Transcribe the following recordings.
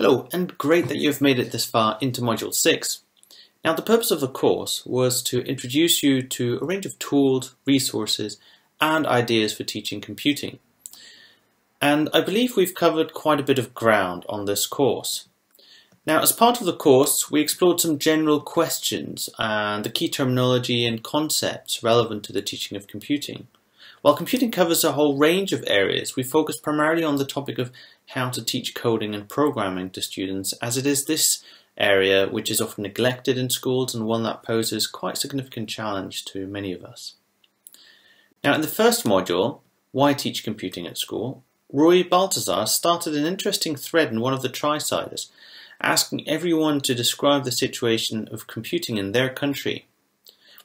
Hello, and great that you've made it this far into Module 6. Now, the purpose of the course was to introduce you to a range of tools, resources, and ideas for teaching computing. And I believe we've covered quite a bit of ground on this course. Now, as part of the course, we explored some general questions and the key terminology and concepts relevant to the teaching of computing. While computing covers a whole range of areas, we focused primarily on the topic of how to teach coding and programming to students, as it is this area which is often neglected in schools and one that poses quite a significant challenge to many of us. Now, in the first module, Why Teach Computing at School, Rui Baltazar started an interesting thread in one of the tri-siders, asking everyone to describe the situation of computing in their country.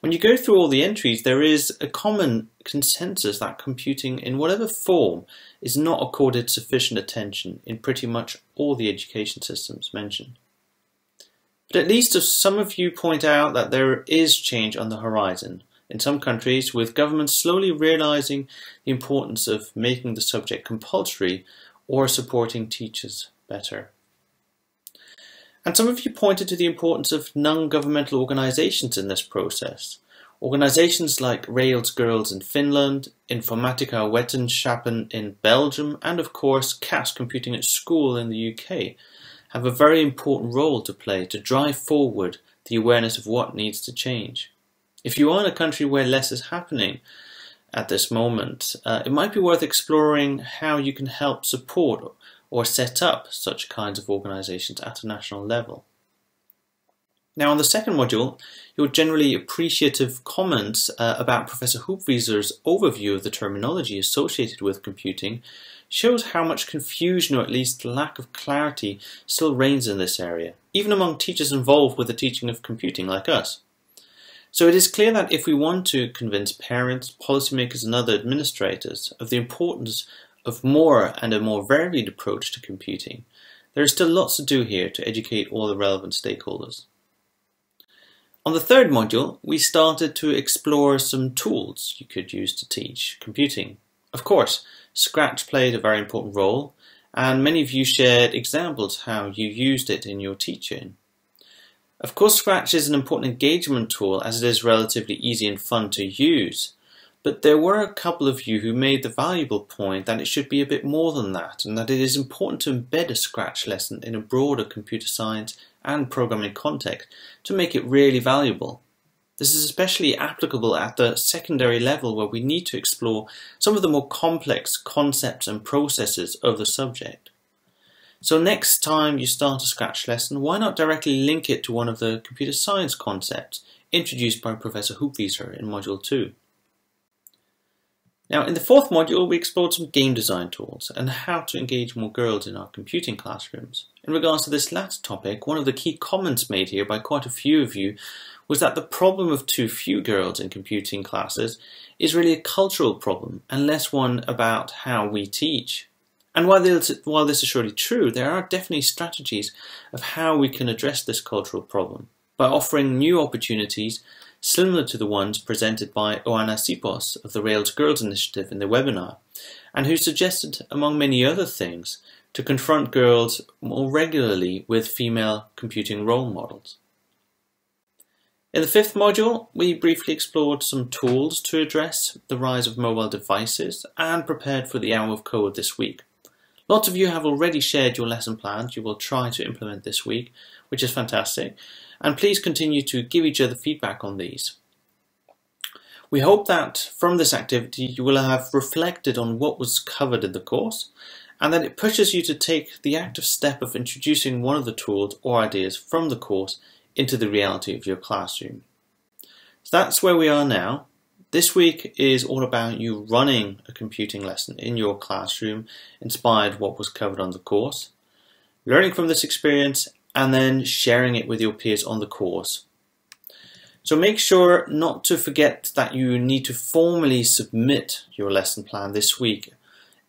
When you go through all the entries, there is a common consensus that computing in whatever form is not accorded sufficient attention in pretty much all the education systems mentioned. But at least some of you point out that there is change on the horizon in some countries, with governments slowly realizing the importance of making the subject compulsory or supporting teachers better. And some of you pointed to the importance of non-governmental organizations in this process. Organizations like Rails Girls in Finland, Informatica Wetenschappen in Belgium, and of course CAS Computing at School in the UK have a very important role to play to drive forward the awareness of what needs to change. If you are in a country where less is happening at this moment, it might be worth exploring how you can help support or set up such kinds of organizations at a national level. Now, on the second module, your generally appreciative comments about Professor Hoopwieser's overview of the terminology associated with computing shows how much confusion, or at least lack of clarity, still reigns in this area, even among teachers involved with the teaching of computing like us. So it is clear that if we want to convince parents, policymakers and other administrators of the importance of more and a more varied approach to computing, there is still lots to do here to educate all the relevant stakeholders. On the third module, we started to explore some tools you could use to teach computing. Of course, Scratch played a very important role, and many of you shared examples how you used it in your teaching. Of course, Scratch is an important engagement tool as it is relatively easy and fun to use. But there were a couple of you who made the valuable point that it should be a bit more than that, and that it is important to embed a Scratch lesson in a broader computer science and programming context to make it really valuable. This is especially applicable at the secondary level, where we need to explore some of the more complex concepts and processes of the subject. So next time you start a Scratch lesson, why not directly link it to one of the computer science concepts introduced by Professor Hoopwieser in Module 2. Now, in the fourth module, we explored some game design tools and how to engage more girls in our computing classrooms. In regards to this latter topic, one of the key comments made here by quite a few of you was that the problem of too few girls in computing classes is really a cultural problem and less one about how we teach. And while this is surely true, there are definitely strategies of how we can address this cultural problem by offering new opportunities similar to the ones presented by Oana Sipos of the Rails Girls Initiative in the webinar, and who suggested, among many other things, to confront girls more regularly with female computing role models. In the fifth module, we briefly explored some tools to address the rise of mobile devices and prepared for the hour of code this week. Lots of you have already shared your lesson plans you will try to implement this week, which is fantastic. And please continue to give each other feedback on these. We hope that from this activity you will have reflected on what was covered in the course, and that it pushes you to take the active step of introducing one of the tools or ideas from the course into the reality of your classroom. So that's where we are now. This week is all about you running a computing lesson in your classroom, inspired what was covered on the course, learning from this experience, and then sharing it with your peers on the course. So make sure not to forget that you need to formally submit your lesson plan this week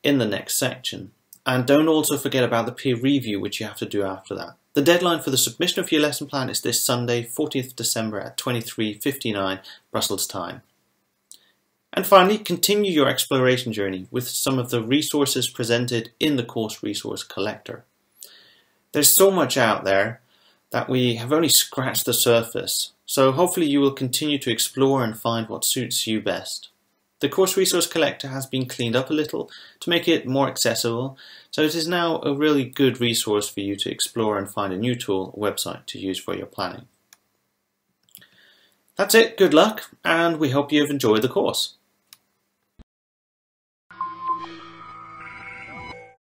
in the next section. And don't also forget about the peer review, which you have to do after that. The deadline for the submission of your lesson plan is this Sunday, 14th December at 23:59 Brussels time. And finally, continue your exploration journey with some of the resources presented in the course resource collector. There's so much out there that we have only scratched the surface, so hopefully you will continue to explore and find what suits you best. The course resource collector has been cleaned up a little to make it more accessible, so it is now a really good resource for you to explore and find a new tool or website to use for your planning. That's it, good luck, and we hope you've enjoyed the course.